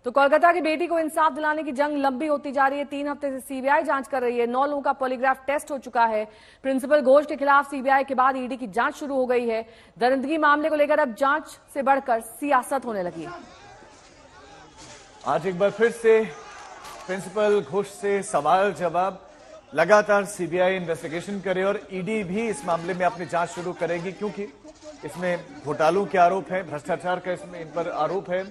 तो कोलकाता की बेटी को इंसाफ दिलाने की जंग लंबी होती जा रही है। 3 हफ्ते से सीबीआई जांच कर रही है। 9 लोगों का पॉलीग्राफ टेस्ट हो चुका है। प्रिंसिपल घोष के खिलाफ सीबीआई के बाद ईडी की जांच शुरू हो गई है। दरिंदगी मामले को लेकर अब जांच से बढ़कर सियासत होने लगी है। आज एक बार फिर से प्रिंसिपल घोष से सवाल जवाब। लगातार सीबीआई इन्वेस्टिगेशन करे और ईडी भी इस मामले में अपनी जांच शुरू करेगी, क्योंकि इसमें घोटालों के आरोप है, भ्रष्टाचार का इसमें इन पर आरोप है।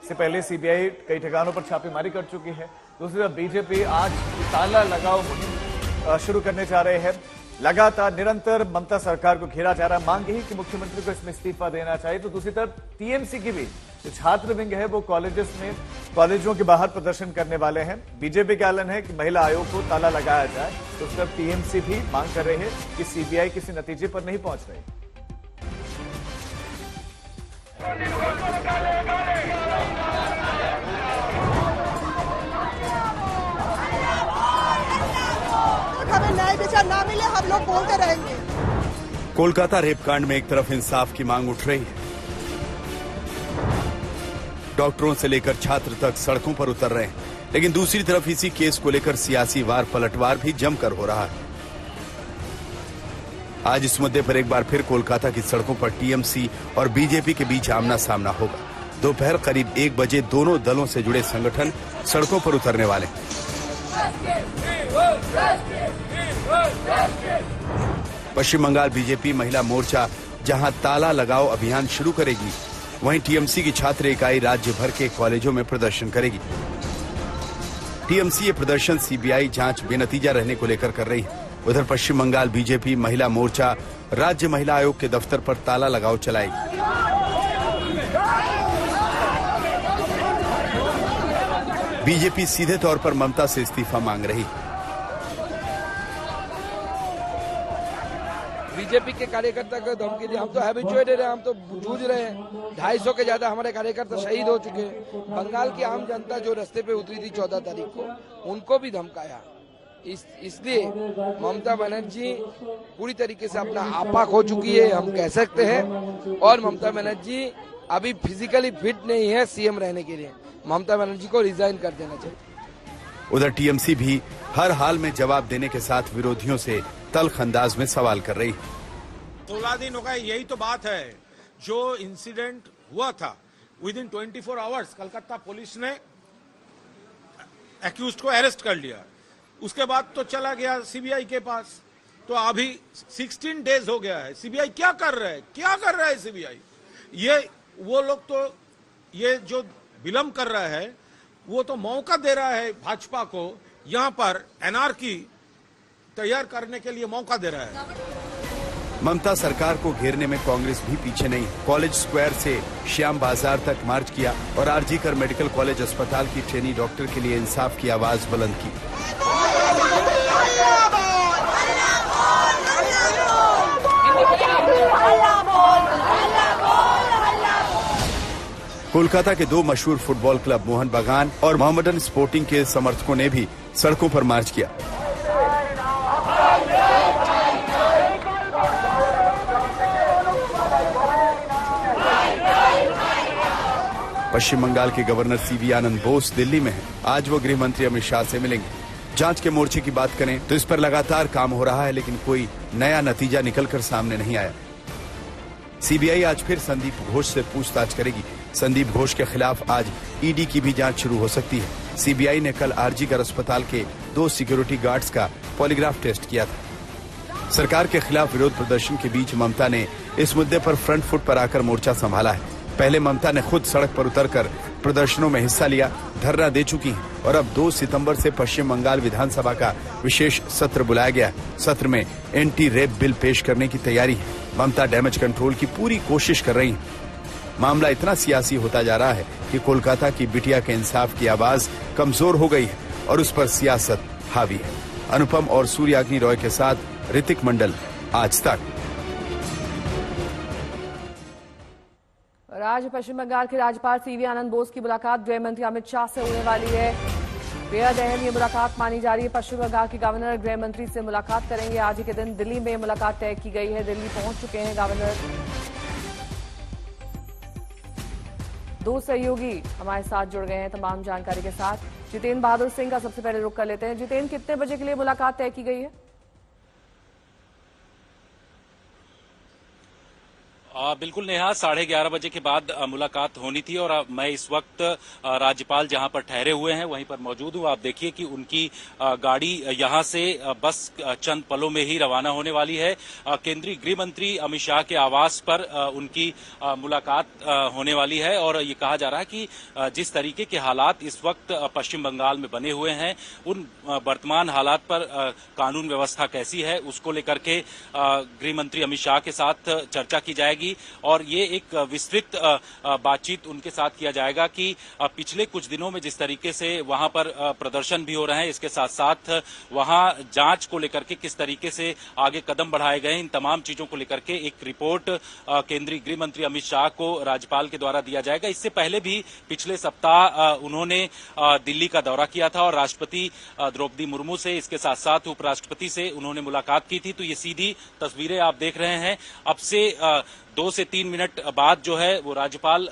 इससे पहले सीबीआई कई ठिकानों पर छापेमारी कर चुकी है। दूसरी तरफ बीजेपी आज ताला लगाओ मुहिम शुरू करने जा रहे हैं। लगातार निरंतर ममता सरकार को घेरा जा रहा है। मांग यही कि मुख्यमंत्री को इसमें इस्तीफा देना चाहिए। तो दूसरी तरफ टीएमसी की भी जो छात्र विंग है वो कॉलेजों के बाहर प्रदर्शन करने वाले हैं। बीजेपी का ऐलान है कि महिला आयोग को ताला लगाया जाए। तो उस तरफ टीएमसी भी मांग कर रहे हैं कि सीबीआई किसी नतीजे पर नहीं पहुंच रही। हमें न्याय विचार ना मिले, हम लोग बोलते रहेंगे। कोलकाता रेपकांड में एक तरफ इंसाफ की मांग उठ रही है, डॉक्टरों से लेकर छात्र तक सड़कों पर उतर रहे हैं, लेकिन दूसरी तरफ इसी केस को लेकर सियासी वार पलटवार भी जमकर हो रहा है। आज इस मुद्दे पर एक बार फिर कोलकाता की सड़कों पर टीएमसी और बीजेपी के बीच आमना सामना होगा। दोपहर करीब 1 बजे दोनों दलों से जुड़े संगठन सड़कों पर उतरने वाले हैं। पश्चिम बंगाल बीजेपी महिला मोर्चा जहां ताला लगाओ अभियान शुरू करेगी, वहीं टीएमसी की छात्र इकाई राज्य भर के कॉलेजों में प्रदर्शन करेगी। टीएमसी ये प्रदर्शन सीबीआई जांच बेनतीजा रहने को लेकर कर रही है। उधर पश्चिम बंगाल बीजेपी महिला मोर्चा राज्य महिला आयोग के दफ्तर पर ताला लगाओ चलाएगी। बीजेपी सीधे तौर पर ममता से इस्तीफा मांग रही। बीजेपी के कार्यकर्ता को धमकी दी। हम तो हैबिचुएटेड हैं, हम तो जूझ रहे हैं। 250 के ज्यादा हमारे कार्यकर्ता शहीद हो चुके हैं। बंगाल की आम जनता जो रास्ते पे उतरी थी 14 तारीख को, उनको भी धमकाया। इसलिए ममता बनर्जी पूरी तरीके से अपना आपा खो चुकी है, हम कह सकते हैं। और ममता बनर्जी अभी फिजिकली फिट नहीं है सीएम रहने के लिए। ममता बनर्जी को रिजाइन कर देना चाहिए। उधर टीएमसी भी हर हाल में जवाब देने के साथ विरोधियों से तल्ख अंदाज में सवाल कर रही। 16 दिन हो गए, यही तो बात है। जो इंसिडेंट हुआ था with in 24 hours Calcutta police ने एक्यूज्ड को अरेस्ट कर लिया। उसके बाद तो चला गया सीबीआई के पास। तो अभी 16 डेज हो गया है। सीबीआई क्या कर रहा है सीबीआई? ये वो लोग तो ये जो विलंब कर रहा है वो तो मौका दे रहा है भाजपा को, यहां पर एनआरकी तैयार करने के लिए मौका दे रहा है। ममता सरकार को घेरने में कांग्रेस भी पीछे नहीं। कॉलेज स्क्वायर से श्याम बाजार तक मार्च किया और आरजीकर मेडिकल कॉलेज अस्पताल की ट्रेनी डॉक्टर के लिए इंसाफ की आवाज बुलंद की। कोलकाता के 2 मशहूर फुटबॉल क्लब मोहन बागान और मोहम्मडन स्पोर्टिंग के समर्थकों ने भी सड़कों पर मार्च किया। पश्चिम बंगाल के गवर्नर सीवी आनंद बोस दिल्ली में हैं। आज वो गृह मंत्री अमित शाह से मिलेंगे। जांच के मोर्चे की बात करें तो इस पर लगातार काम हो रहा है, लेकिन कोई नया नतीजा निकलकर सामने नहीं आया। सीबीआई आज फिर संदीप घोष से पूछताछ करेगी। संदीप घोष के खिलाफ आज ईडी की भी जांच शुरू हो सकती है। सीबीआई ने कल आरजीकर अस्पताल के 2 सिक्योरिटी गार्ड्स का पॉलीग्राफ टेस्ट किया था। सरकार के खिलाफ विरोध प्रदर्शन के बीच ममता ने इस मुद्दे पर फ्रंट फुट पर आकर मोर्चा संभाला है। पहले ममता ने खुद सड़क पर उतरकर प्रदर्शनों में हिस्सा लिया, धरना दे चुकी हैं और अब 2 सितंबर से पश्चिम बंगाल विधानसभा का विशेष सत्र बुलाया गया है। सत्र में एंटी रेप बिल पेश करने की तैयारी है। ममता डैमेज कंट्रोल की पूरी कोशिश कर रही है। मामला इतना सियासी होता जा रहा है कि कोलकाता की बिटिया के इंसाफ की आवाज कमजोर हो गई है और उस पर सियासत हावी है। अनुपम और सूर्याग्नि रॉय के साथ ऋतिक मंडल, आज तक। आज पश्चिम बंगाल के राज्यपाल सीवी आनंद बोस की मुलाकात गृह मंत्री अमित शाह से होने वाली है। बेहद अहम ये मुलाकात मानी जा रही है। पश्चिम बंगाल के गवर्नर गृह मंत्री से मुलाकात करेंगे। आज ही के दिन दिल्ली में मुलाकात तय की गई है। दिल्ली पहुंच चुके हैं गवर्नर। दो सहयोगी हमारे साथ जुड़ गए हैं तमाम जानकारी के साथ। जितेंद्र बहादुर सिंह का सबसे पहले रुख कर लेते हैं। जितेंद्र, कितने बजे के लिए मुलाकात तय की गई है? बिल्कुल नेहा, 11:30 बजे के बाद मुलाकात होनी थी और मैं इस वक्त राज्यपाल जहां पर ठहरे हुए हैं वहीं पर मौजूद हूं। आप देखिए कि उनकी गाड़ी यहां से बस चंद पलों में ही रवाना होने वाली है। केंद्रीय गृह मंत्री अमित शाह के आवास पर उनकी मुलाकात होने वाली है और ये कहा जा रहा है कि जिस तरीके के हालात इस वक्त पश्चिम बंगाल में बने हुए हैं उन वर्तमान हालात पर कानून व्यवस्था कैसी है उसको लेकर के गृह मंत्री अमित शाह के साथ चर्चा की जाएगी और ये एक विस्तृत बातचीत उनके साथ किया जाएगा कि पिछले कुछ दिनों में जिस तरीके से वहां पर प्रदर्शन भी हो रहे हैं, इसके साथ साथ वहां जांच को लेकर के किस तरीके से आगे कदम बढ़ाए गए, इन तमाम चीजों को लेकर के एक रिपोर्ट केंद्रीय गृह मंत्री अमित शाह को राज्यपाल के द्वारा दिया जाएगा। इससे पहले भी पिछले सप्ताह उन्होंने दिल्ली का दौरा किया था और राष्ट्रपति द्रौपदी मुर्मू से, इसके साथ साथ उपराष्ट्रपति से उन्होंने मुलाकात की थी। तो ये सीधी तस्वीरें आप देख रहे हैं। अब से 2 से 3 मिनट बाद जो है वो राज्यपाल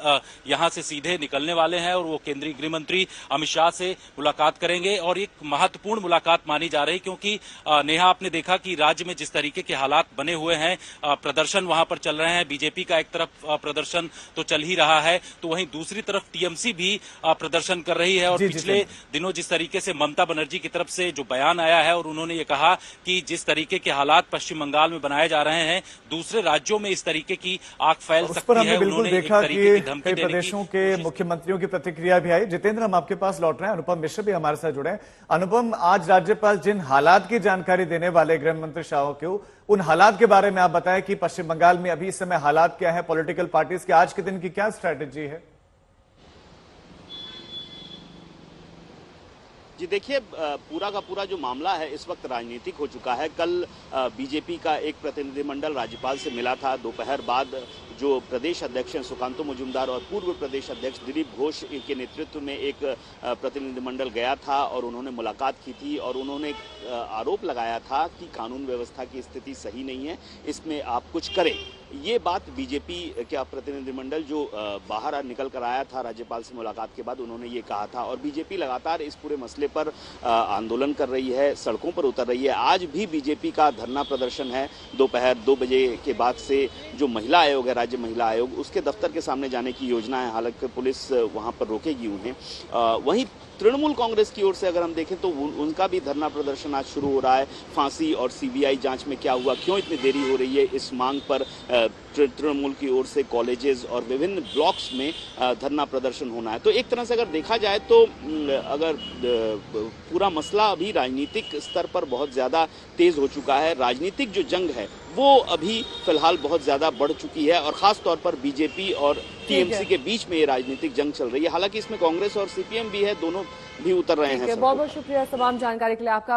यहां से सीधे निकलने वाले हैं और वो केंद्रीय गृह मंत्री अमित शाह से मुलाकात करेंगे और एक महत्वपूर्ण मुलाकात मानी जा रही, क्योंकि नेहा आपने देखा कि राज्य में जिस तरीके के हालात बने हुए हैं, प्रदर्शन वहां पर चल रहे हैं। बीजेपी का एक तरफ प्रदर्शन तो चल ही रहा है तो वहीं दूसरी तरफ टीएमसी भी प्रदर्शन कर रही है और पिछले दिनों जिस तरीके से ममता बनर्जी की तरफ से जो बयान आया है और उन्होंने ये कहा कि जिस तरीके के हालात पश्चिम बंगाल में बनाए जा रहे हैं दूसरे राज्यों में इस तरीके की आग फैल सकती है। बिल्कुल देखा कि कई प्रदेशों के मुख्यमंत्रियों की प्रतिक्रिया भी आई। जितेंद्र, हम आपके पास लौट रहे हैं। अनुपम मिश्र भी हमारे साथ जुड़े हैं। अनुपम, आज राज्यपाल जिन हालात की जानकारी देने वाले गृह मंत्री शाह को, उन हालात के बारे में आप बताएं कि पश्चिम बंगाल में अभी इस समय हालात क्या है, पॉलिटिकल पार्टीज के आज के दिन की क्या स्ट्रैटेजी है? जी देखिए, पूरा का पूरा जो मामला है इस वक्त राजनीतिक हो चुका है। कल बीजेपी का एक प्रतिनिधिमंडल राज्यपाल से मिला था। दोपहर बाद जो प्रदेश अध्यक्ष हैं सुकांतो मजूमदार और पूर्व प्रदेश अध्यक्ष दिलीप घोष के नेतृत्व में एक प्रतिनिधिमंडल गया था और उन्होंने मुलाकात की थी और उन्होंने आरोप लगाया था कि कानून व्यवस्था की स्थिति सही नहीं है, इसमें आप कुछ करें। ये बात बीजेपी का प्रतिनिधिमंडल जो बाहर निकल कर आया था राज्यपाल से मुलाकात के बाद उन्होंने ये कहा था और बीजेपी लगातार इस पूरे मसले पर आंदोलन कर रही है, सड़कों पर उतर रही है। आज भी बीजेपी का धरना प्रदर्शन है दोपहर 2 बजे के बाद से। जो महिला आयोग है, राज्य महिला आयोग, उसके दफ्तर के सामने जाने की योजना है, हालांकि पुलिस वहां पर रोकेगी उन्हें। वहीं तृणमूल कांग्रेस की ओर से अगर हम देखें तो उनका भी धरना प्रदर्शन आज शुरू हो रहा है। फांसी और सीबीआई जांच में क्या हुआ, क्यों इतनी देरी हो रही है, इस मांग पर तृणमूल की ओर से कॉलेजेस और विभिन्न ब्लॉक्स में धरना प्रदर्शन होना है। तो एक तरह से अगर देखा जाए तो अगर पूरा मसला अभी राजनीतिक स्तर पर बहुत ज्यादा तेज हो चुका है। राजनीतिक जो जंग है वो अभी फिलहाल बहुत ज्यादा बढ़ चुकी है और खास तौर पर बीजेपी और टीएमसी के बीच में ये राजनीतिक जंग चल रही है। हालांकि इसमें कांग्रेस और सीपीएम भी है, दोनों भी उतर रहे हैं। बहुत बहुत शुक्रिया तमाम जानकारी के लिए आपका।